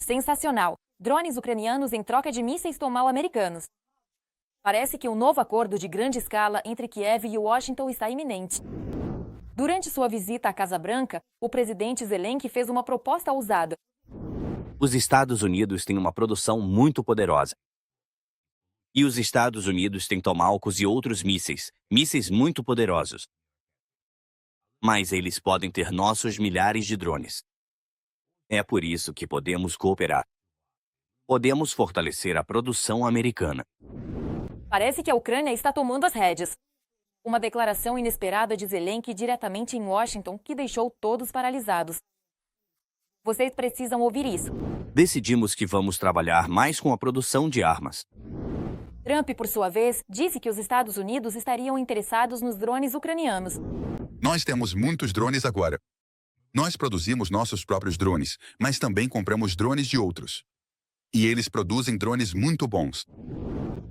Sensacional! Drones ucranianos em troca de mísseis Tomahawk americanos. Parece que um novo acordo de grande escala entre Kiev e Washington está iminente. Durante sua visita à Casa Branca, o presidente Zelensky fez uma proposta ousada. Os Estados Unidos têm uma produção muito poderosa. E os Estados Unidos têm Tomahawks e outros mísseis muito poderosos. Mas eles podem ter nossos milhares de drones. É por isso que podemos cooperar. Podemos fortalecer a produção americana. Parece que a Ucrânia está tomando as rédeas. Uma declaração inesperada de Zelensky diretamente em Washington que deixou todos paralisados. Vocês precisam ouvir isso. Decidimos que vamos trabalhar mais com a produção de armas. Trump, por sua vez, disse que os Estados Unidos estariam interessados nos drones ucranianos. Nós temos muitos drones agora. Nós produzimos nossos próprios drones, mas também compramos drones de outros. E eles produzem drones muito bons.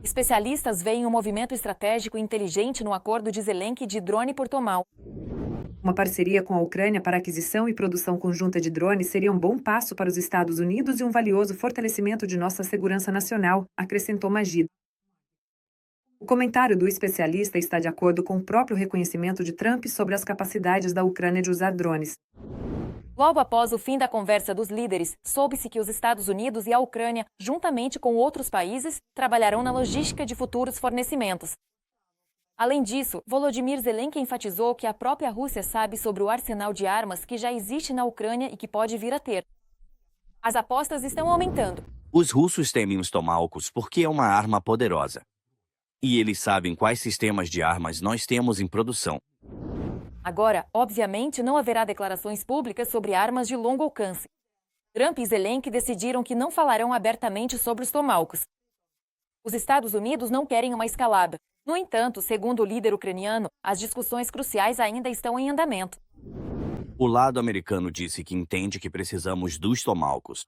Especialistas veem um movimento estratégico e inteligente no acordo de Zelensky de drone por Tomahawk. Uma parceria com a Ucrânia para aquisição e produção conjunta de drones seria um bom passo para os Estados Unidos e um valioso fortalecimento de nossa segurança nacional, acrescentou Majid. O comentário do especialista está de acordo com o próprio reconhecimento de Trump sobre as capacidades da Ucrânia de usar drones. Logo após o fim da conversa dos líderes, soube-se que os Estados Unidos e a Ucrânia, juntamente com outros países, trabalharão na logística de futuros fornecimentos. Além disso, Volodymyr Zelensky enfatizou que a própria Rússia sabe sobre o arsenal de armas que já existe na Ucrânia e que pode vir a ter. As apostas estão aumentando. Os russos temem os Tomahawks porque é uma arma poderosa. E eles sabem quais sistemas de armas nós temos em produção. Agora, obviamente, não haverá declarações públicas sobre armas de longo alcance. Trump e Zelensky decidiram que não falarão abertamente sobre os Tomahawks. Os Estados Unidos não querem uma escalada. No entanto, segundo o líder ucraniano, as discussões cruciais ainda estão em andamento. O lado americano disse que entende que precisamos dos Tomahawks.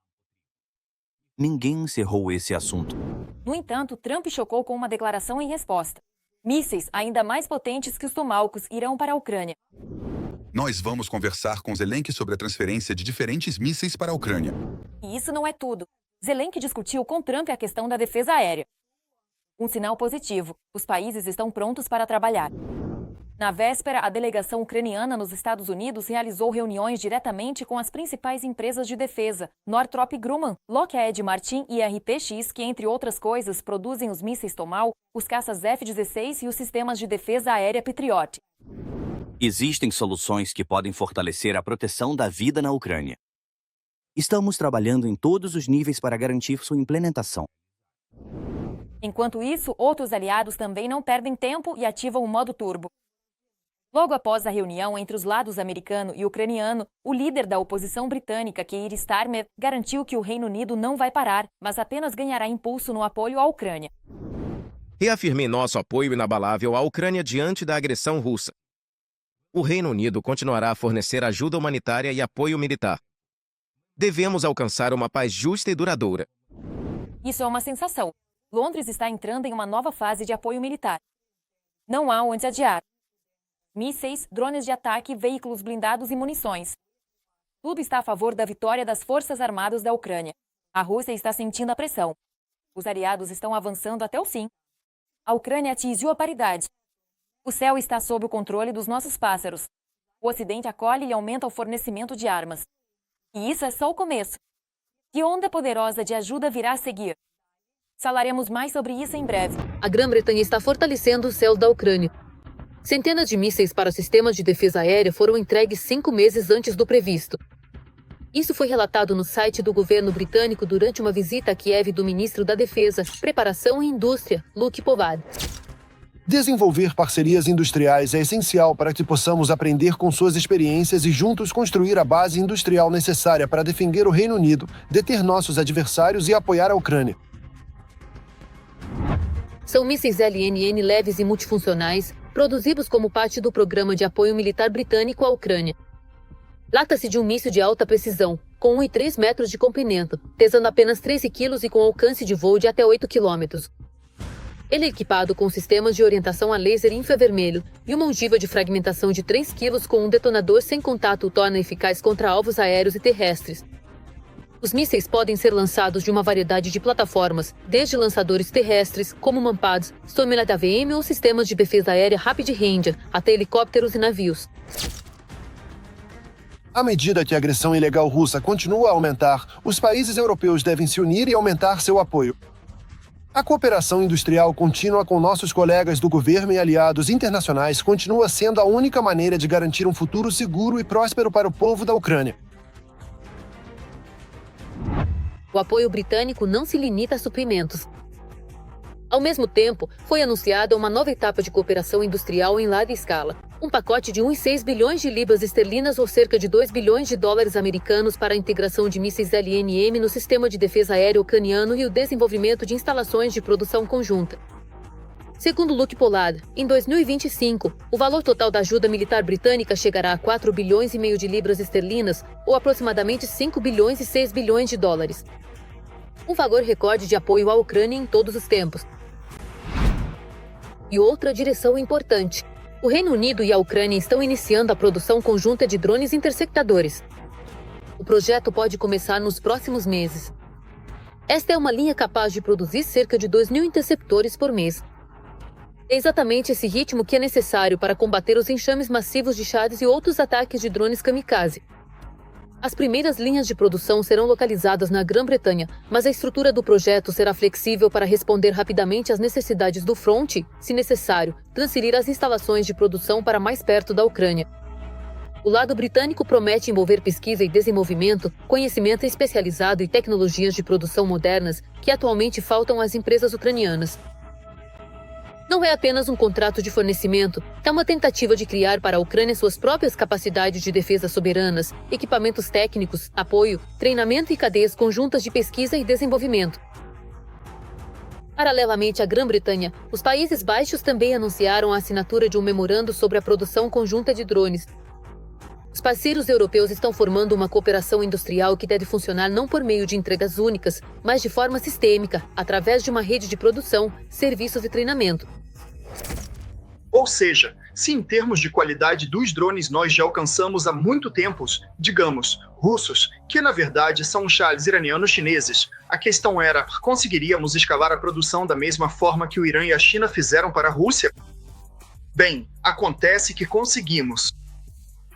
Ninguém encerrou esse assunto. No entanto, Trump chocou com uma declaração em resposta. Mísseis ainda mais potentes que os Tomahawks irão para a Ucrânia. Nós vamos conversar com Zelensky sobre a transferência de diferentes mísseis para a Ucrânia. E isso não é tudo. Zelensky discutiu com Trump a questão da defesa aérea. Um sinal positivo. Os países estão prontos para trabalhar. Na véspera, a delegação ucraniana nos Estados Unidos realizou reuniões diretamente com as principais empresas de defesa, Northrop Grumman, Lockheed Martin e RPX, que, entre outras coisas, produzem os mísseis Tomahawk, os caças F-16 e os sistemas de defesa aérea Patriot. Existem soluções que podem fortalecer a proteção da vida na Ucrânia. Estamos trabalhando em todos os níveis para garantir sua implementação. Enquanto isso, outros aliados também não perdem tempo e ativam o modo turbo. Logo após a reunião entre os lados americano e ucraniano, o líder da oposição britânica, Keir Starmer, garantiu que o Reino Unido não vai parar, mas apenas ganhará impulso no apoio à Ucrânia. Reafirmei nosso apoio inabalável à Ucrânia diante da agressão russa. O Reino Unido continuará a fornecer ajuda humanitária e apoio militar. Devemos alcançar uma paz justa e duradoura. Isso é uma sensação. Londres está entrando em uma nova fase de apoio militar. Não há onde adiar. Mísseis, drones de ataque, veículos blindados e munições. Tudo está a favor da vitória das Forças Armadas da Ucrânia. A Rússia está sentindo a pressão. Os aliados estão avançando até o fim. A Ucrânia atingiu a paridade. O céu está sob o controle dos nossos pássaros. O Ocidente acolhe e aumenta o fornecimento de armas. E isso é só o começo. Que onda poderosa de ajuda virá a seguir? Falaremos mais sobre isso em breve. A Grã-Bretanha está fortalecendo os céus da Ucrânia. Centenas de mísseis para sistemas de defesa aérea foram entregues 5 meses antes do previsto. Isso foi relatado no site do governo britânico durante uma visita a Kiev do ministro da Defesa, Preparação e Indústria, Luke Povad. Desenvolver parcerias industriais é essencial para que possamos aprender com suas experiências e juntos construir a base industrial necessária para defender o Reino Unido, deter nossos adversários e apoiar a Ucrânia. São mísseis LNN leves e multifuncionais, produzidos como parte do programa de apoio militar britânico à Ucrânia. Trata-se de um míssil de alta precisão, com 1,3 metros de comprimento, pesando apenas 13 quilos e com alcance de voo de até 8 quilômetros. Ele é equipado com sistemas de orientação a laser infravermelho e uma ogiva de fragmentação de 3 quilos com um detonador sem contato o torna eficaz contra alvos aéreos e terrestres. Os mísseis podem ser lançados de uma variedade de plataformas, desde lançadores terrestres, como Mampads, Stommel AVM ou sistemas de defesa aérea Rapid Ranger, até helicópteros e navios. À medida que a agressão ilegal russa continua a aumentar, os países europeus devem se unir e aumentar seu apoio. A cooperação industrial contínua com nossos colegas do governo e aliados internacionais continua sendo a única maneira de garantir um futuro seguro e próspero para o povo da Ucrânia. O apoio britânico não se limita a suprimentos. Ao mesmo tempo, foi anunciada uma nova etapa de cooperação industrial em larga escala. Um pacote de 1,6 bilhões de libras esterlinas ou cerca de 2 bilhões de dólares americanos para a integração de mísseis LNM no sistema de defesa aérea ucraniano e o desenvolvimento de instalações de produção conjunta. Segundo Luke Pollard, em 2025, o valor total da ajuda militar britânica chegará a 4 bilhões e meio de libras esterlinas, ou aproximadamente 5 bilhões e 6 bilhões de dólares. Um valor recorde de apoio à Ucrânia em todos os tempos. E outra direção importante. O Reino Unido e a Ucrânia estão iniciando a produção conjunta de drones interceptadores. O projeto pode começar nos próximos meses. Esta é uma linha capaz de produzir cerca de 2.000 interceptores por mês. É exatamente esse ritmo que é necessário para combater os enxames massivos de Shahed e outros ataques de drones kamikaze. As primeiras linhas de produção serão localizadas na Grã-Bretanha, mas a estrutura do projeto será flexível para responder rapidamente às necessidades do fronte, se necessário, transferir as instalações de produção para mais perto da Ucrânia. O lado britânico promete envolver pesquisa e desenvolvimento, conhecimento especializado e tecnologias de produção modernas que atualmente faltam às empresas ucranianas. Não é apenas um contrato de fornecimento, é uma tentativa de criar para a Ucrânia suas próprias capacidades de defesa soberanas, equipamentos técnicos, apoio, treinamento e cadeias conjuntas de pesquisa e desenvolvimento. Paralelamente à Grã-Bretanha, os Países Baixos também anunciaram a assinatura de um memorando sobre a produção conjunta de drones. Os parceiros europeus estão formando uma cooperação industrial que deve funcionar não por meio de entregas únicas, mas de forma sistêmica, através de uma rede de produção, serviços e treinamento. Ou seja, se em termos de qualidade dos drones nós já alcançamos há muito tempo, digamos, russos, que na verdade são chales iranianos chineses, a questão era, conseguiríamos escalar a produção da mesma forma que o Irã e a China fizeram para a Rússia? Bem, acontece que conseguimos.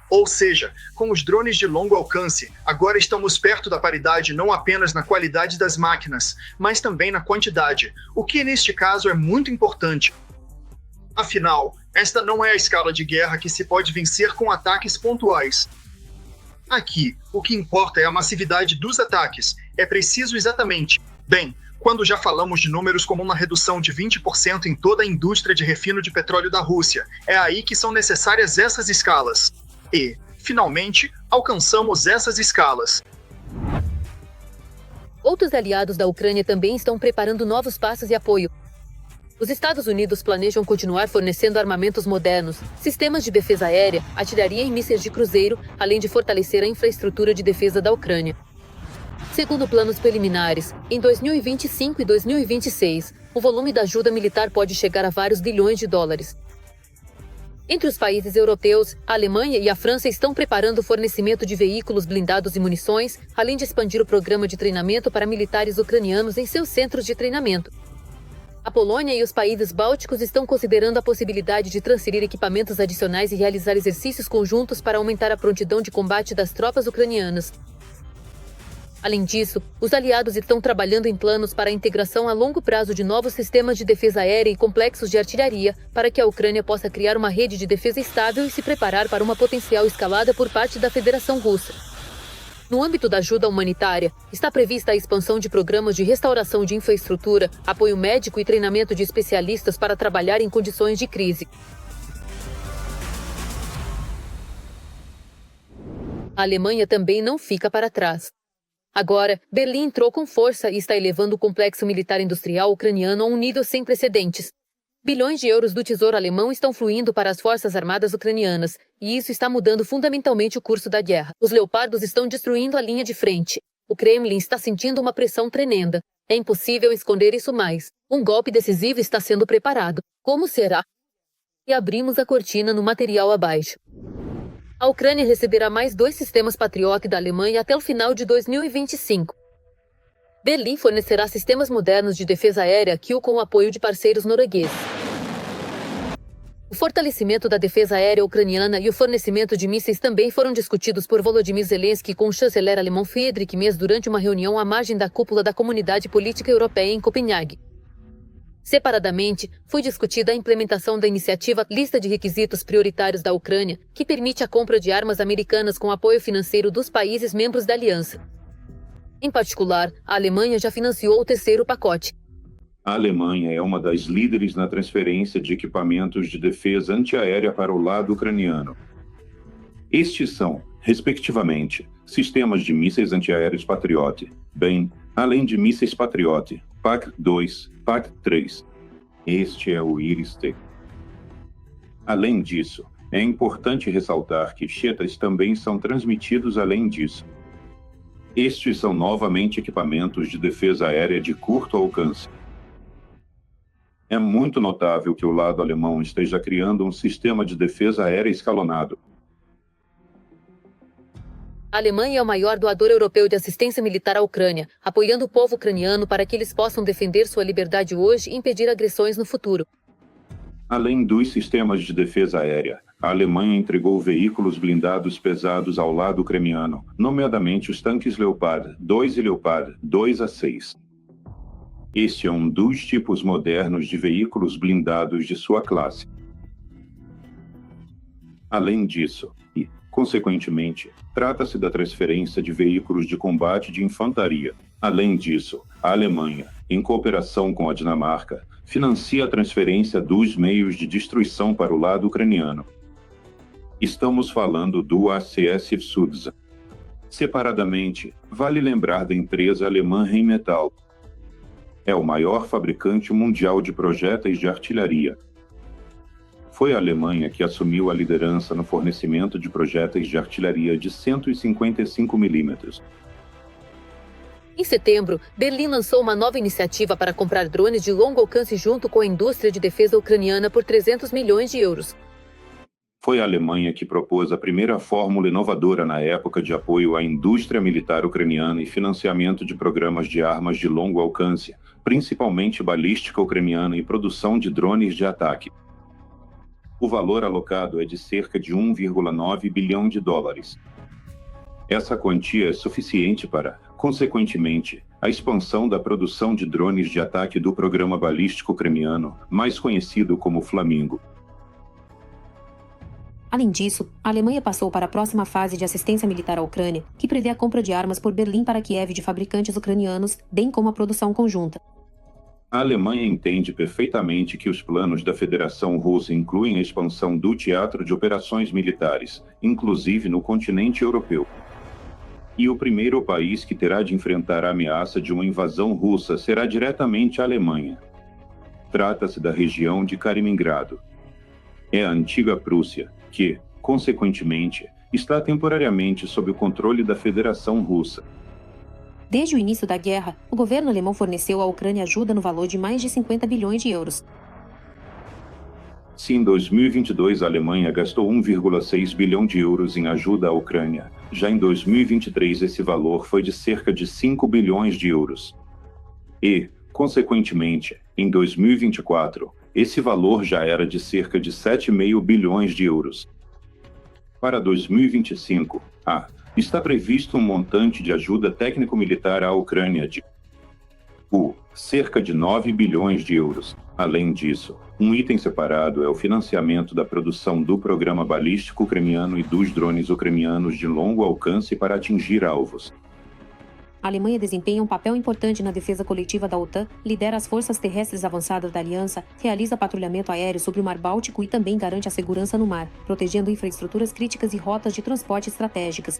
Ou seja, com os drones de longo alcance, agora estamos perto da paridade não apenas na qualidade das máquinas, mas também na quantidade, o que neste caso é muito importante. Afinal, esta não é a escala de guerra que se pode vencer com ataques pontuais. Aqui, o que importa é a massividade dos ataques. É preciso exatamente. Bem, quando já falamos de números como uma redução de 20% em toda a indústria de refino de petróleo da Rússia, é aí que são necessárias essas escalas. E, finalmente, alcançamos essas escalas. Outros aliados da Ucrânia também estão preparando novos passos e apoio. Os Estados Unidos planejam continuar fornecendo armamentos modernos, sistemas de defesa aérea, artilharia e mísseis de cruzeiro, além de fortalecer a infraestrutura de defesa da Ucrânia. Segundo planos preliminares, em 2025 e 2026, o volume da ajuda militar pode chegar a vários bilhões de dólares. Entre os países europeus, a Alemanha e a França estão preparando o fornecimento de veículos blindados e munições, além de expandir o programa de treinamento para militares ucranianos em seus centros de treinamento. A Polônia e os países bálticos estão considerando a possibilidade de transferir equipamentos adicionais e realizar exercícios conjuntos para aumentar a prontidão de combate das tropas ucranianas. Além disso, os aliados estão trabalhando em planos para a integração a longo prazo de novos sistemas de defesa aérea e complexos de artilharia, para que a Ucrânia possa criar uma rede de defesa estável e se preparar para uma potencial escalada por parte da Federação Russa. No âmbito da ajuda humanitária, está prevista a expansão de programas de restauração de infraestrutura, apoio médico e treinamento de especialistas para trabalhar em condições de crise. A Alemanha também não fica para trás. Agora, Berlim entrou com força e está elevando o complexo militar industrial ucraniano a um nível sem precedentes. Bilhões de euros do Tesouro Alemão estão fluindo para as forças armadas ucranianas, e isso está mudando fundamentalmente o curso da guerra. Os leopardos estão destruindo a linha de frente. O Kremlin está sentindo uma pressão tremenda. É impossível esconder isso mais. Um golpe decisivo está sendo preparado. Como será? E abrimos a cortina no material abaixo. A Ucrânia receberá mais 2 sistemas Patriot da Alemanha até o final de 2025. Berlim fornecerá sistemas modernos de defesa aérea Kiel com o apoio de parceiros noruegueses. O fortalecimento da defesa aérea ucraniana e o fornecimento de mísseis também foram discutidos por Volodymyr Zelensky com o chanceler alemão Friedrich Merz durante uma reunião à margem da cúpula da Comunidade Política Europeia em Copenhague. Separadamente, foi discutida a implementação da iniciativa Lista de Requisitos Prioritários da Ucrânia, que permite a compra de armas americanas com apoio financeiro dos países membros da aliança. Em particular, a Alemanha já financiou o 3º pacote. A Alemanha é uma das líderes na transferência de equipamentos de defesa antiaérea para o lado ucraniano. Estes são, respectivamente, sistemas de mísseis antiaéreos Patriot, bem, além de mísseis Patriot, PAC-2, PAC-3. Este é o IRIS-T. Além disso, é importante ressaltar que chetas também são transmitidos além disso. Estes são novamente equipamentos de defesa aérea de curto alcance. É muito notável que o lado alemão esteja criando um sistema de defesa aérea escalonado. A Alemanha é o maior doador europeu de assistência militar à Ucrânia, apoiando o povo ucraniano para que eles possam defender sua liberdade hoje e impedir agressões no futuro. Além dos sistemas de defesa aérea, a Alemanha entregou veículos blindados pesados ao lado ucraniano, nomeadamente os tanques Leopard 2 e Leopard 2A6. Este é um dos tipos modernos de veículos blindados de sua classe. Além disso, e, consequentemente, trata-se da transferência de veículos de combate de infantaria. Além disso, a Alemanha, em cooperação com a Dinamarca, financia a transferência dos meios de destruição para o lado ucraniano. Estamos falando do ACS Sudza. Separadamente, vale lembrar da empresa alemã Rheinmetall. É o maior fabricante mundial de projéteis de artilharia. Foi a Alemanha que assumiu a liderança no fornecimento de projéteis de artilharia de 155 mm. Em setembro, Berlim lançou uma nova iniciativa para comprar drones de longo alcance junto com a indústria de defesa ucraniana por 300 milhões de euros. Foi a Alemanha que propôs a primeira fórmula inovadora na época de apoio à indústria militar ucraniana e financiamento de programas de armas de longo alcance, principalmente balística ucraniana e produção de drones de ataque. O valor alocado é de cerca de 1,9 bilhão de dólares. Essa quantia é suficiente para, consequentemente, a expansão da produção de drones de ataque do programa balístico ucraniano, mais conhecido como Flamingo. Além disso, a Alemanha passou para a próxima fase de assistência militar à Ucrânia, que prevê a compra de armas por Berlim para Kiev de fabricantes ucranianos, bem como a produção conjunta. A Alemanha entende perfeitamente que os planos da Federação Russa incluem a expansão do teatro de operações militares, inclusive no continente europeu. E o primeiro país que terá de enfrentar a ameaça de uma invasão russa será diretamente a Alemanha. Trata-se da região de Kaliningrado. É a antiga Prússia, que, consequentemente, está temporariamente sob o controle da Federação Russa. Desde o início da guerra, o governo alemão forneceu à Ucrânia ajuda no valor de mais de 50 bilhões de euros. Se em 2022 a Alemanha gastou 1,6 bilhão de euros em ajuda à Ucrânia, já em 2023 esse valor foi de cerca de 5 bilhões de euros. E, consequentemente, em 2024, esse valor já era de cerca de 7,5 bilhões de euros. Para 2025, está previsto um montante de ajuda técnico-militar à Ucrânia de cerca de 9 bilhões de euros. Além disso, um item separado é o financiamento da produção do programa balístico ucraniano e dos drones ucranianos de longo alcance para atingir alvos. A Alemanha desempenha um papel importante na defesa coletiva da OTAN, lidera as forças terrestres avançadas da aliança, realiza patrulhamento aéreo sobre o Mar Báltico e também garante a segurança no mar, protegendo infraestruturas críticas e rotas de transporte estratégicas.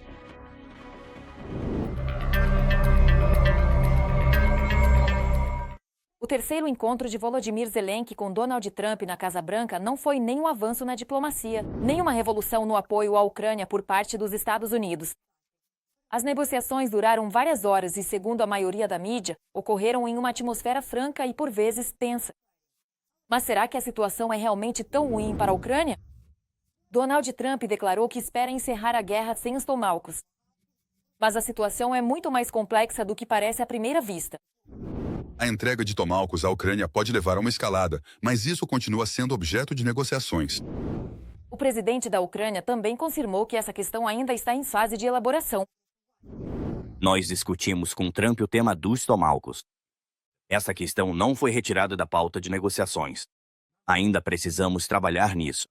O terceiro encontro de Volodymyr Zelensky com Donald Trump na Casa Branca não foi nem um avanço na diplomacia, nem uma revolução no apoio à Ucrânia por parte dos Estados Unidos. As negociações duraram várias horas e, segundo a maioria da mídia, ocorreram em uma atmosfera franca e, por vezes, tensa. Mas será que a situação é realmente tão ruim para a Ucrânia? Donald Trump declarou que espera encerrar a guerra sem os tomahawks. Mas a situação é muito mais complexa do que parece à primeira vista. A entrega de tomahawks à Ucrânia pode levar a uma escalada, mas isso continua sendo objeto de negociações. O presidente da Ucrânia também confirmou que essa questão ainda está em fase de elaboração. Nós discutimos com Trump o tema dos tomahawks. Essa questão não foi retirada da pauta de negociações. Ainda precisamos trabalhar nisso.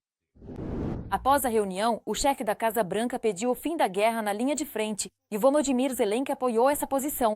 Após a reunião, o chefe da Casa Branca pediu o fim da guerra na linha de frente, e Volodymyr Zelensky apoiou essa posição.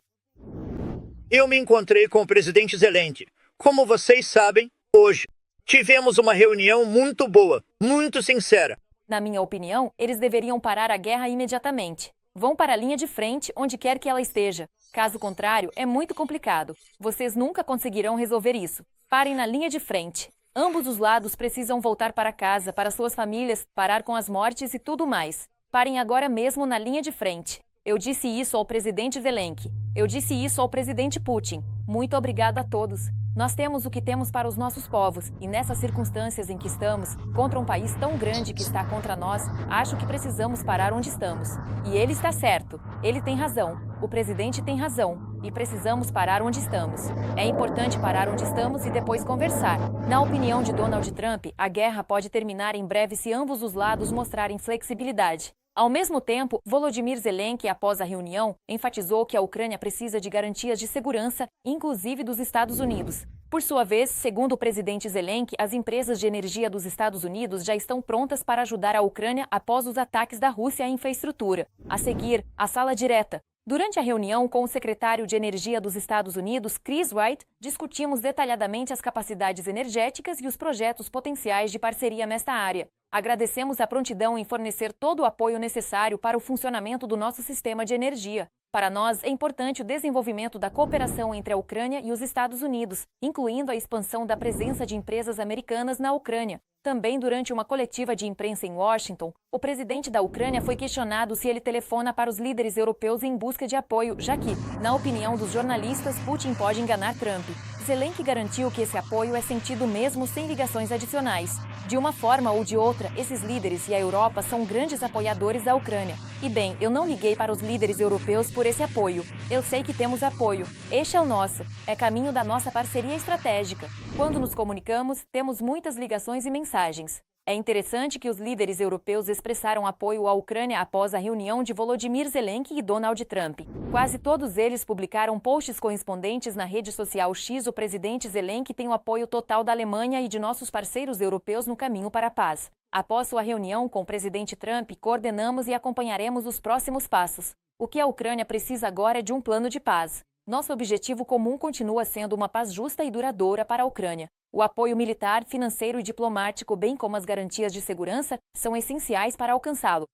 Eu me encontrei com o presidente Zelensky. Como vocês sabem, hoje tivemos uma reunião muito boa, muito sincera. Na minha opinião, eles deveriam parar a guerra imediatamente. Vão para a linha de frente, onde quer que ela esteja. Caso contrário, é muito complicado. Vocês nunca conseguirão resolver isso. Parem na linha de frente. Ambos os lados precisam voltar para casa, para suas famílias, parar com as mortes e tudo mais. Parem agora mesmo na linha de frente. Eu disse isso ao presidente Zelensky. Eu disse isso ao presidente Putin. Muito obrigado a todos. Nós temos o que temos para os nossos povos, e nessas circunstâncias em que estamos, contra um país tão grande que está contra nós, acho que precisamos parar onde estamos. E ele está certo. Ele tem razão. O presidente tem razão. E precisamos parar onde estamos. É importante parar onde estamos e depois conversar. Na opinião de Donald Trump, a guerra pode terminar em breve se ambos os lados mostrarem flexibilidade. Ao mesmo tempo, Volodymyr Zelensky, após a reunião, enfatizou que a Ucrânia precisa de garantias de segurança, inclusive dos Estados Unidos. Por sua vez, segundo o presidente Zelensky, as empresas de energia dos Estados Unidos já estão prontas para ajudar a Ucrânia após os ataques da Rússia à infraestrutura. A seguir, a sala direta. Durante a reunião com o secretário de Energia dos Estados Unidos, Chris Wright, discutimos detalhadamente as capacidades energéticas e os projetos potenciais de parceria nesta área. Agradecemos a prontidão em fornecer todo o apoio necessário para o funcionamento do nosso sistema de energia. Para nós, é importante o desenvolvimento da cooperação entre a Ucrânia e os Estados Unidos, incluindo a expansão da presença de empresas americanas na Ucrânia. Também durante uma coletiva de imprensa em Washington, o presidente da Ucrânia foi questionado se ele telefona para os líderes europeus em busca de apoio, já que, na opinião dos jornalistas, Putin pode enganar Trump. Zelensky garantiu que esse apoio é sentido mesmo sem ligações adicionais. De uma forma ou de outra, esses líderes e a Europa são grandes apoiadores da Ucrânia. E bem, eu não liguei para os líderes europeus por esse apoio. Eu sei que temos apoio. Este é o nosso. É caminho da nossa parceria estratégica. Quando nos comunicamos, temos muitas ligações e mensagens. É interessante que os líderes europeus expressaram apoio à Ucrânia após a reunião de Volodymyr Zelensky e Donald Trump. Quase todos eles publicaram posts correspondentes na rede social X. O presidente Zelensky tem o apoio total da Alemanha e de nossos parceiros europeus no caminho para a paz. Após sua reunião com o presidente Trump, coordenamos e acompanharemos os próximos passos. O que a Ucrânia precisa agora é de um plano de paz. Nosso objetivo comum continua sendo uma paz justa e duradoura para a Ucrânia. O apoio militar, financeiro e diplomático, bem como as garantias de segurança, são essenciais para alcançá-lo.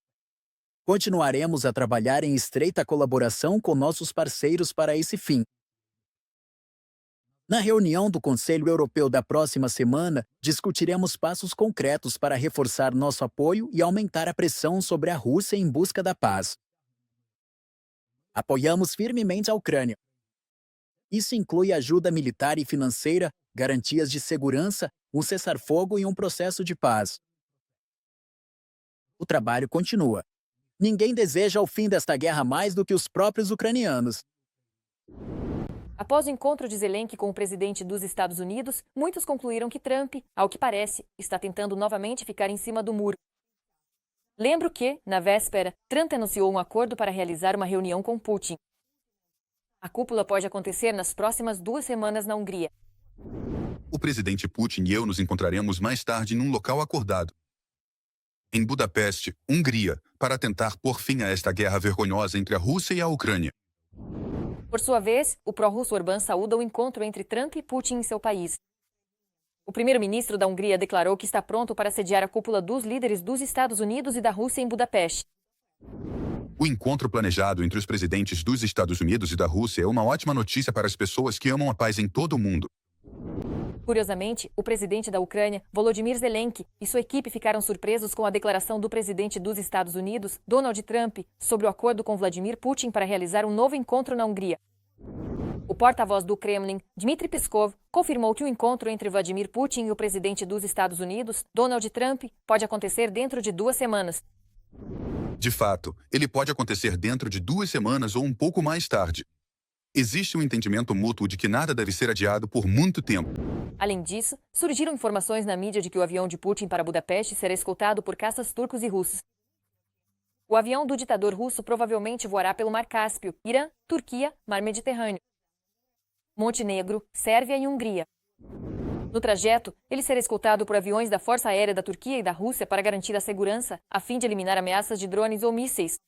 Continuaremos a trabalhar em estreita colaboração com nossos parceiros para esse fim. Na reunião do Conselho Europeu da próxima semana, discutiremos passos concretos para reforçar nosso apoio e aumentar a pressão sobre a Rússia em busca da paz. Apoiamos firmemente a Ucrânia. Isso inclui ajuda militar e financeira, garantias de segurança, um cessar-fogo e um processo de paz. O trabalho continua. Ninguém deseja o fim desta guerra mais do que os próprios ucranianos. Após o encontro de Zelensky com o presidente dos Estados Unidos, muitos concluíram que Trump, ao que parece, está tentando novamente ficar em cima do muro. Lembro que, na véspera, Trump anunciou um acordo para realizar uma reunião com Putin. A cúpula pode acontecer nas próximas 2 semanas na Hungria. O presidente Putin e eu nos encontraremos mais tarde num local acordado, em Budapeste, Hungria, para tentar pôr fim a esta guerra vergonhosa entre a Rússia e a Ucrânia. Por sua vez, o pró-russo Orbán saúda o encontro entre Trump e Putin em seu país. O primeiro-ministro da Hungria declarou que está pronto para sediar a cúpula dos líderes dos Estados Unidos e da Rússia em Budapeste. O encontro planejado entre os presidentes dos Estados Unidos e da Rússia é uma ótima notícia para as pessoas que amam a paz em todo o mundo. Curiosamente, o presidente da Ucrânia, Volodymyr Zelensky, e sua equipe ficaram surpresos com a declaração do presidente dos Estados Unidos, Donald Trump, sobre o acordo com Vladimir Putin para realizar um novo encontro na Hungria. O porta-voz do Kremlin, Dmitry Peskov, confirmou que o encontro entre Vladimir Putin e o presidente dos Estados Unidos, Donald Trump, pode acontecer dentro de 2 semanas. De fato, ele pode acontecer dentro de 2 semanas ou um pouco mais tarde. Existe um entendimento mútuo de que nada deve ser adiado por muito tempo. Além disso, surgiram informações na mídia de que o avião de Putin para Budapeste será escoltado por caças turcos e russos. O avião do ditador russo provavelmente voará pelo Mar Cáspio, Irã, Turquia, Mar Mediterrâneo, Montenegro, Sérvia e Hungria. No trajeto, ele será escoltado por aviões da Força Aérea da Turquia e da Rússia para garantir a segurança, a fim de eliminar ameaças de drones ou mísseis.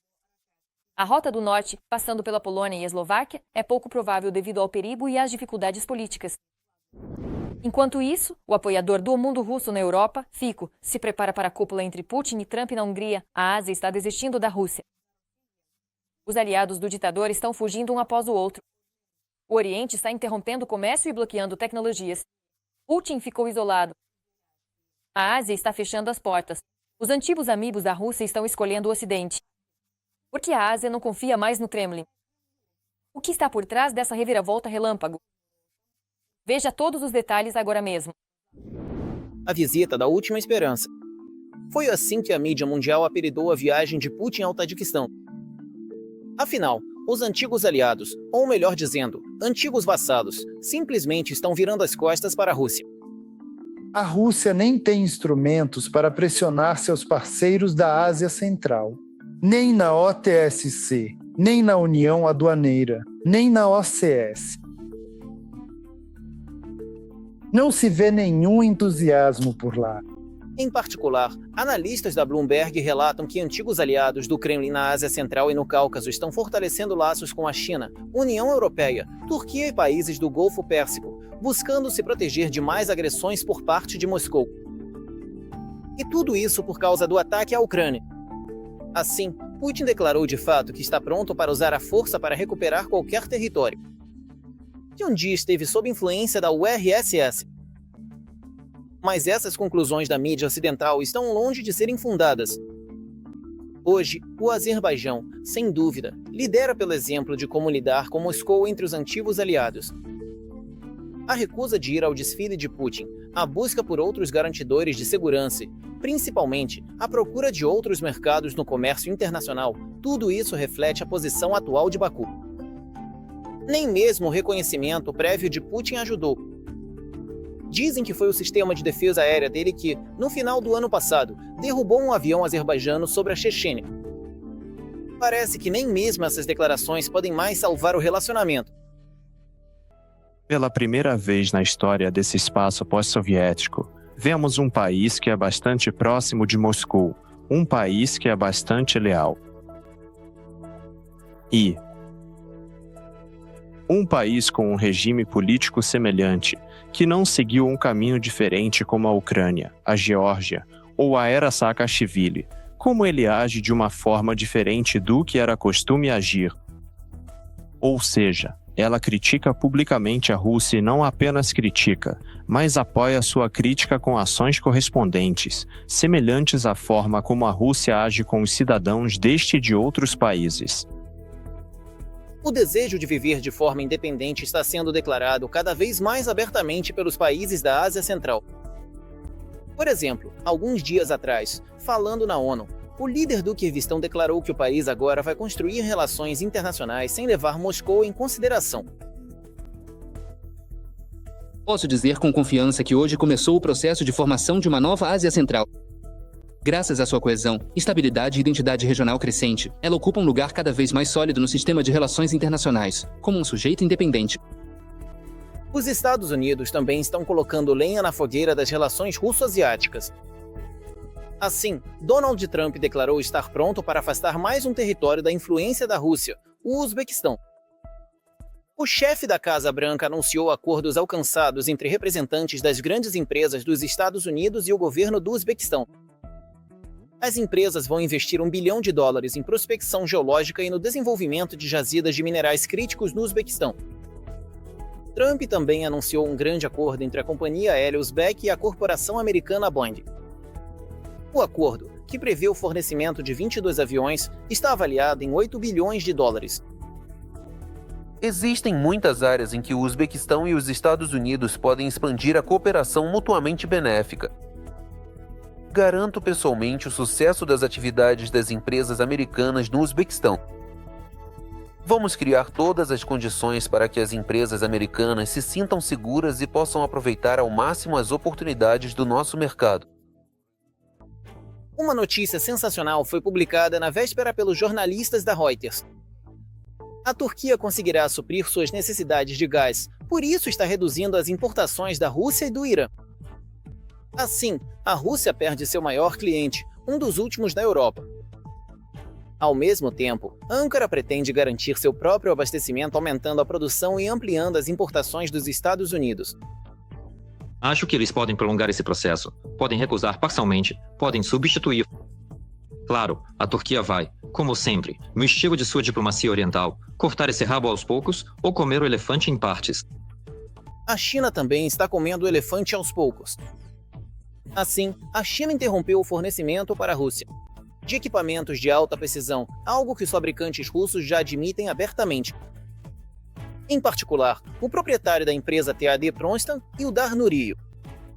A Rota do Norte, passando pela Polônia e Eslováquia, é pouco provável devido ao perigo e às dificuldades políticas. Enquanto isso, o apoiador do mundo russo na Europa, Fico, se prepara para a cúpula entre Putin e Trump na Hungria. A Ásia está desistindo da Rússia. Os aliados do ditador estão fugindo um após o outro. O Oriente está interrompendo o comércio e bloqueando tecnologias. Putin ficou isolado. A Ásia está fechando as portas. Os antigos amigos da Rússia estão escolhendo o Ocidente. Por que a Ásia não confia mais no Kremlin? O que está por trás dessa reviravolta relâmpago? Veja todos os detalhes agora mesmo. A visita da última esperança. Foi assim que a mídia mundial apelidou a viagem de Putin ao Tajiquistão. Afinal, os antigos aliados, ou melhor dizendo, antigos vassalos, simplesmente estão virando as costas para a Rússia. A Rússia nem tem instrumentos para pressionar seus parceiros da Ásia Central. Nem na OTSC, nem na União Aduaneira, nem na OCS. Não se vê nenhum entusiasmo por lá. Em particular, analistas da Bloomberg relatam que antigos aliados do Kremlin na Ásia Central e no Cáucaso estão fortalecendo laços com a China, União Europeia, Turquia e países do Golfo Pérsico, buscando se proteger de mais agressões por parte de Moscou. E tudo isso por causa do ataque à Ucrânia. Assim, Putin declarou de fato que está pronto para usar a força para recuperar qualquer território, que um dia esteve sob influência da URSS. Mas essas conclusões da mídia ocidental estão longe de serem fundadas. Hoje, o Azerbaijão, sem dúvida, lidera pelo exemplo de como lidar com Moscou entre os antigos aliados. A recusa de ir ao desfile de Putin, a busca por outros garantidores de segurança, principalmente a procura de outros mercados no comércio internacional, tudo isso reflete a posição atual de Baku. Nem mesmo o reconhecimento prévio de Putin ajudou. Dizem que foi o sistema de defesa aérea dele que, no final do ano passado, derrubou um avião azerbaijano sobre a Chechênia. Parece que nem mesmo essas declarações podem mais salvar o relacionamento. Pela primeira vez na história desse espaço pós-soviético, vemos um país que é bastante próximo de Moscou, um país que é bastante leal. E um país com um regime político semelhante, que não seguiu um caminho diferente como a Ucrânia, a Geórgia ou a era Saakashvili, como ele age de uma forma diferente do que era costume agir. Ou seja, ela critica publicamente a Rússia e não apenas critica, mas apoia sua crítica com ações correspondentes, semelhantes à forma como a Rússia age com os cidadãos deste e de outros países. O desejo de viver de forma independente está sendo declarado cada vez mais abertamente pelos países da Ásia Central. Por exemplo, alguns dias atrás, falando na ONU, o líder do Quirguistão declarou que o país agora vai construir relações internacionais sem levar Moscou em consideração. Posso dizer com confiança que hoje começou o processo de formação de uma nova Ásia Central. Graças à sua coesão, estabilidade e identidade regional crescente, ela ocupa um lugar cada vez mais sólido no sistema de relações internacionais, como um sujeito independente. Os Estados Unidos também estão colocando lenha na fogueira das relações russo-asiáticas. Assim, Donald Trump declarou estar pronto para afastar mais um território da influência da Rússia, o Uzbequistão. O chefe da Casa Branca anunciou acordos alcançados entre representantes das grandes empresas dos Estados Unidos e o governo do Uzbequistão. As empresas vão investir $1 bilhão em prospecção geológica e no desenvolvimento de jazidas de minerais críticos no Uzbequistão. Trump também anunciou um grande acordo entre a companhia aérea Uzbek e a corporação americana Boeing. O acordo, que prevê o fornecimento de 22 aviões, está avaliado em $8 bilhões. Existem muitas áreas em que o Uzbequistão e os Estados Unidos podem expandir a cooperação mutuamente benéfica. Garanto pessoalmente o sucesso das atividades das empresas americanas no Uzbequistão. Vamos criar todas as condições para que as empresas americanas se sintam seguras e possam aproveitar ao máximo as oportunidades do nosso mercado. Uma notícia sensacional foi publicada na véspera pelos jornalistas da Reuters. A Turquia conseguirá suprir suas necessidades de gás, por isso está reduzindo as importações da Rússia e do Irã. Assim, a Rússia perde seu maior cliente, um dos últimos da Europa. Ao mesmo tempo, Ankara pretende garantir seu próprio abastecimento aumentando a produção e ampliando as importações dos Estados Unidos. Acho que eles podem prolongar esse processo, podem recusar parcialmente, podem substituir. Claro, a Turquia vai, como sempre, no estilo de sua diplomacia oriental, cortar esse rabo aos poucos ou comer o elefante em partes. A China também está comendo o elefante aos poucos. Assim, a China interrompeu o fornecimento para a Rússia de equipamentos de alta precisão, algo que os fabricantes russos já admitem abertamente. Em particular, o proprietário da empresa TAD Pronstan e o Dar Nurio.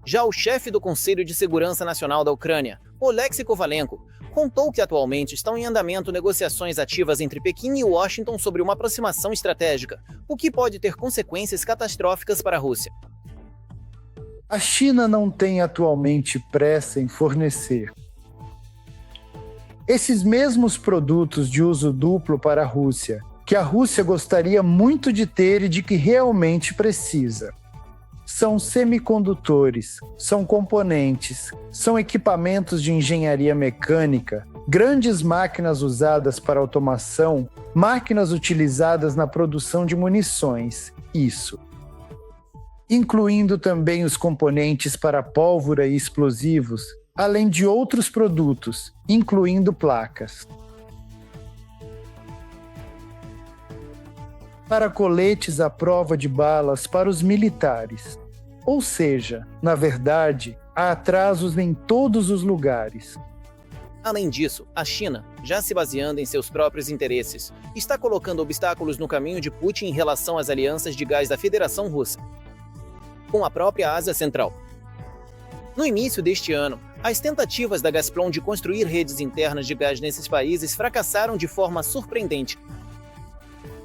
Já o chefe do Conselho de Segurança Nacional da Ucrânia, Oleksiy Kovalenko, contou que atualmente estão em andamento negociações ativas entre Pequim e Washington sobre uma aproximação estratégica, o que pode ter consequências catastróficas para a Rússia. A China não tem atualmente pressa em fornecer esses mesmos produtos de uso duplo para a Rússia, que a Rússia gostaria muito de ter e de que realmente precisa. São semicondutores, são componentes, são equipamentos de engenharia mecânica, grandes máquinas usadas para automação, máquinas utilizadas na produção de munições, isso. Incluindo também os componentes para pólvora e explosivos, além de outros produtos, incluindo placas. Para coletes à prova de balas para os militares. Ou seja, na verdade, há atrasos em todos os lugares. Além disso, a China, já se baseando em seus próprios interesses, está colocando obstáculos no caminho de Putin em relação às alianças de gás da Federação Russa com a própria Ásia Central. No início deste ano, as tentativas da Gazprom de construir redes internas de gás nesses países fracassaram de forma surpreendente.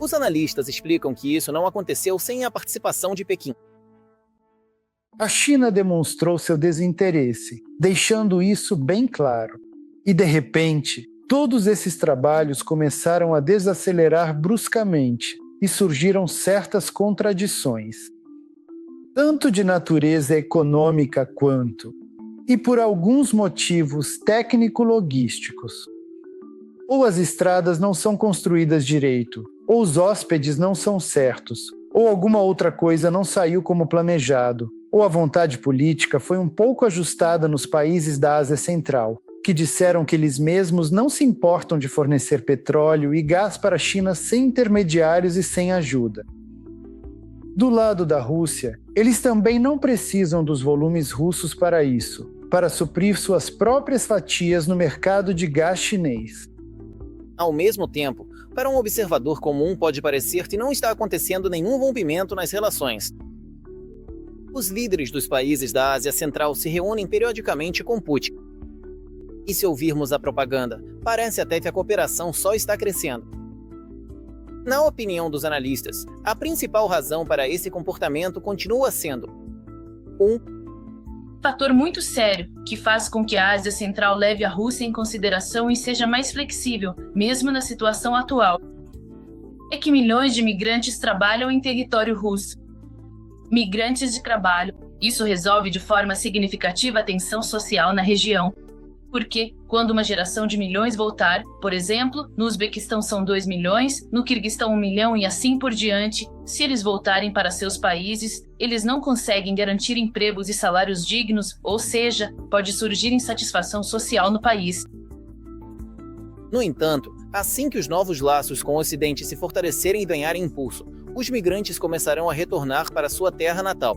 Os analistas explicam que isso não aconteceu sem a participação de Pequim. A China demonstrou seu desinteresse, deixando isso bem claro. E, de repente, todos esses trabalhos começaram a desacelerar bruscamente e surgiram certas contradições, tanto de natureza econômica quanto, e por alguns motivos técnico-logísticos. Ou as estradas não são construídas direito, ou os hóspedes não são certos, ou alguma outra coisa não saiu como planejado, ou a vontade política foi um pouco ajustada nos países da Ásia Central, que disseram que eles mesmos não se importam de fornecer petróleo e gás para a China sem intermediários e sem ajuda. Do lado da Rússia, eles também não precisam dos volumes russos para isso, para suprir suas próprias fatias no mercado de gás chinês. Ao mesmo tempo, para um observador comum pode parecer que não está acontecendo nenhum rompimento nas relações. Os líderes dos países da Ásia Central se reúnem periodicamente com Putin. E se ouvirmos a propaganda, parece até que a cooperação só está crescendo. Na opinião dos analistas, a principal razão para esse comportamento continua sendo fator muito sério, que faz com que a Ásia Central leve a Rússia em consideração e seja mais flexível, mesmo na situação atual. É que milhões de migrantes trabalham em território russo. Migrantes de trabalho. Isso resolve de forma significativa a tensão social na região. Porque, quando uma geração de milhões voltar, por exemplo, no Uzbequistão são 2 milhões, no Quirguistão 1 milhão e assim por diante, se eles voltarem para seus países, eles não conseguem garantir empregos e salários dignos, ou seja, pode surgir insatisfação social no país. No entanto, assim que os novos laços com o Ocidente se fortalecerem e ganharem impulso, os migrantes começarão a retornar para sua terra natal.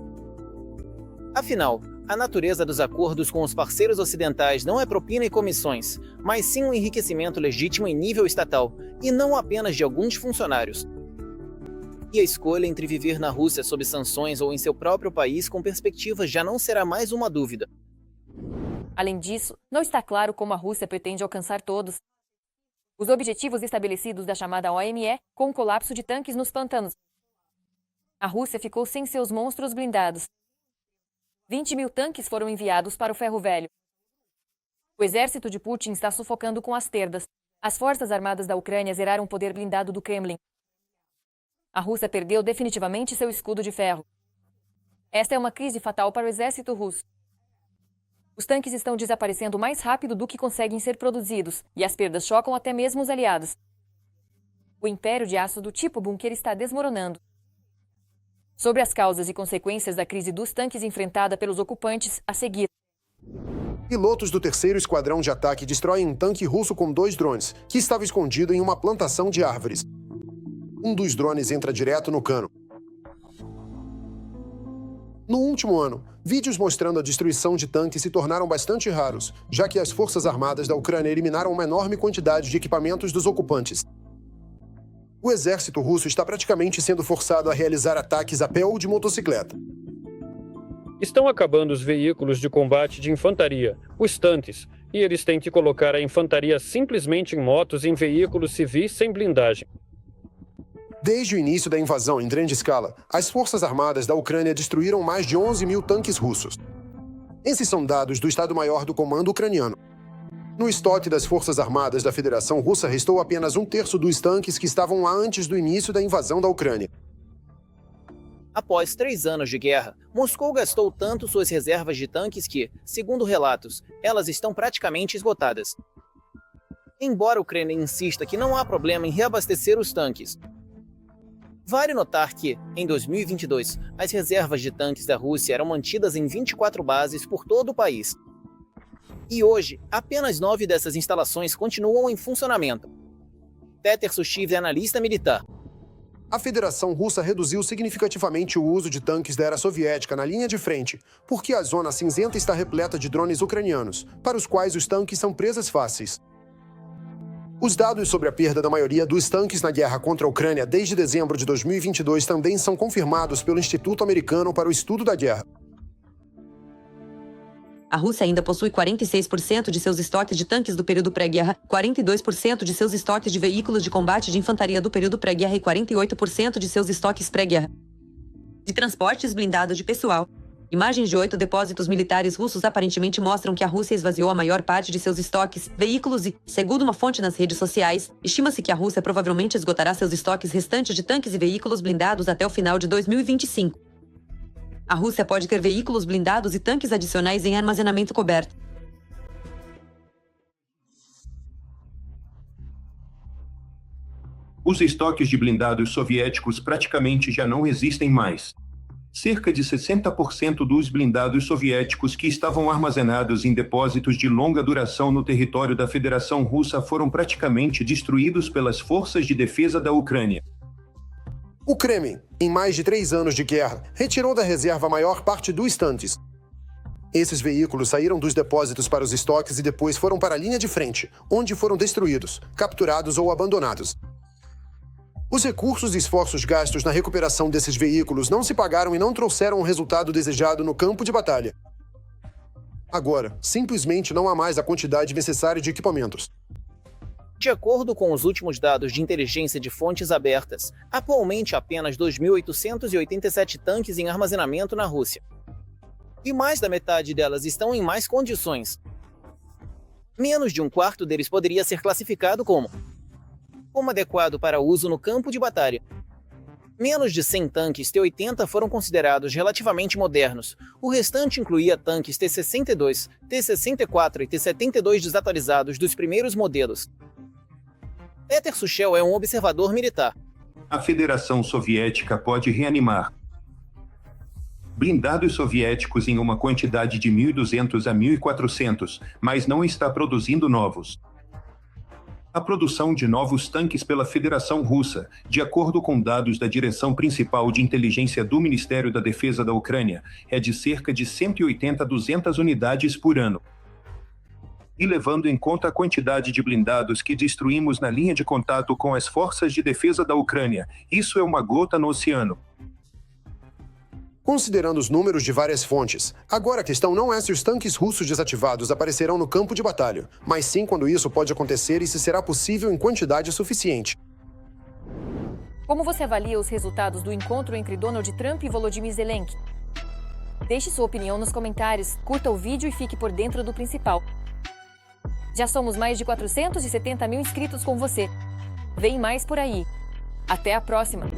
Afinal, a natureza dos acordos com os parceiros ocidentais não é propina e comissões, mas sim um enriquecimento legítimo em nível estatal, e não apenas de alguns funcionários. E a escolha entre viver na Rússia sob sanções ou em seu próprio país com perspectiva já não será mais uma dúvida. Além disso, não está claro como a Rússia pretende alcançar todos os objetivos estabelecidos da chamada OME, com o colapso de tanques nos pantanos. A Rússia ficou sem seus monstros blindados. 20.000 tanques foram enviados para o ferro velho. O exército de Putin está sufocando com as perdas. As forças armadas da Ucrânia zeraram o poder blindado do Kremlin. A Rússia perdeu definitivamente seu escudo de ferro. Esta é uma crise fatal para o exército russo. Os tanques estão desaparecendo mais rápido do que conseguem ser produzidos, e as perdas chocam até mesmo os aliados. O império de aço do tipo bunker está desmoronando. Sobre as causas e consequências da crise dos tanques enfrentada pelos ocupantes, a seguir. Pilotos do 3º Esquadrão de Ataque destroem um tanque russo com 2 drones, que estava escondido em uma plantação de árvores. Um dos drones entra direto no cano. No último ano, vídeos mostrando a destruição de tanques se tornaram bastante raros, já que as forças armadas da Ucrânia eliminaram uma enorme quantidade de equipamentos dos ocupantes. O exército russo está praticamente sendo forçado a realizar ataques a pé ou de motocicleta. Estão acabando os veículos de combate de infantaria, os tanques, e eles têm que colocar a infantaria simplesmente em motos e em veículos civis sem blindagem. Desde o início da invasão em grande escala, as forças armadas da Ucrânia destruíram mais de 11.000 tanques russos. Esses são dados do Estado-Maior do Comando Ucraniano. No estoque das forças armadas da Federação Russa restou apenas 1/3 dos tanques que estavam lá antes do início da invasão da Ucrânia. Após 3 anos de guerra, Moscou gastou tanto suas reservas de tanques que, segundo relatos, elas estão praticamente esgotadas. Embora a Ucrânia insista que não há problema em reabastecer os tanques, vale notar que, em 2022, as reservas de tanques da Rússia eram mantidas em 24 bases por todo o país. E hoje, apenas 9 dessas instalações continuam em funcionamento. Peter Sushiv é analista militar. A Federação Russa reduziu significativamente o uso de tanques da era soviética na linha de frente, porque a zona cinzenta está repleta de drones ucranianos, para os quais os tanques são presas fáceis. Os dados sobre a perda da maioria dos tanques na guerra contra a Ucrânia desde dezembro de 2022 também são confirmados pelo Instituto Americano para o Estudo da Guerra. A Rússia ainda possui 46% de seus estoques de tanques do período pré-guerra, 42% de seus estoques de veículos de combate de infantaria do período pré-guerra e 48% de seus estoques pré-guerra de transportes blindados de pessoal. Imagens de 8 depósitos militares russos aparentemente mostram que a Rússia esvaziou a maior parte de seus estoques, veículos e, segundo uma fonte nas redes sociais, estima-se que a Rússia provavelmente esgotará seus estoques restantes de tanques e veículos blindados até o final de 2025. A Rússia pode ter veículos blindados e tanques adicionais em armazenamento coberto. Os estoques de blindados soviéticos praticamente já não existem mais. Cerca de 60% dos blindados soviéticos que estavam armazenados em depósitos de longa duração no território da Federação Russa foram praticamente destruídos pelas forças de defesa da Ucrânia. O Kremlin, em mais de 3 anos de guerra, retirou da reserva a maior parte dos tanques. Esses veículos saíram dos depósitos para os estoques e depois foram para a linha de frente, onde foram destruídos, capturados ou abandonados. Os recursos e esforços gastos na recuperação desses veículos não se pagaram e não trouxeram o resultado desejado no campo de batalha. Agora, simplesmente não há mais a quantidade necessária de equipamentos. De acordo com os últimos dados de inteligência de fontes abertas, atualmente apenas 2.887 tanques em armazenamento na Rússia. E mais da metade delas estão em más condições. Menos de 1/4 deles poderia ser classificado como adequado para uso no campo de batalha. Menos de 100 tanques T-80 foram considerados relativamente modernos. O restante incluía tanques T-62, T-64 e T-72 desatualizados dos primeiros modelos. Peter Sushel é um observador militar. A Federação Soviética pode reanimar blindados soviéticos em uma quantidade de 1.200 a 1.400, mas não está produzindo novos. A produção de novos tanques pela Federação Russa, de acordo com dados da Direção Principal de Inteligência do Ministério da Defesa da Ucrânia, é de cerca de 180 a 200 unidades por ano. E levando em conta a quantidade de blindados que destruímos na linha de contato com as forças de defesa da Ucrânia, isso é uma gota no oceano. Considerando os números de várias fontes, agora a questão não é se os tanques russos desativados aparecerão no campo de batalha, mas sim quando isso pode acontecer e se será possível em quantidade suficiente. Como você avalia os resultados do encontro entre Donald Trump e Volodymyr Zelensky? Deixe sua opinião nos comentários, curta o vídeo e fique por dentro do principal. Já somos mais de 470 mil inscritos com você. Vem mais por aí. Até a próxima!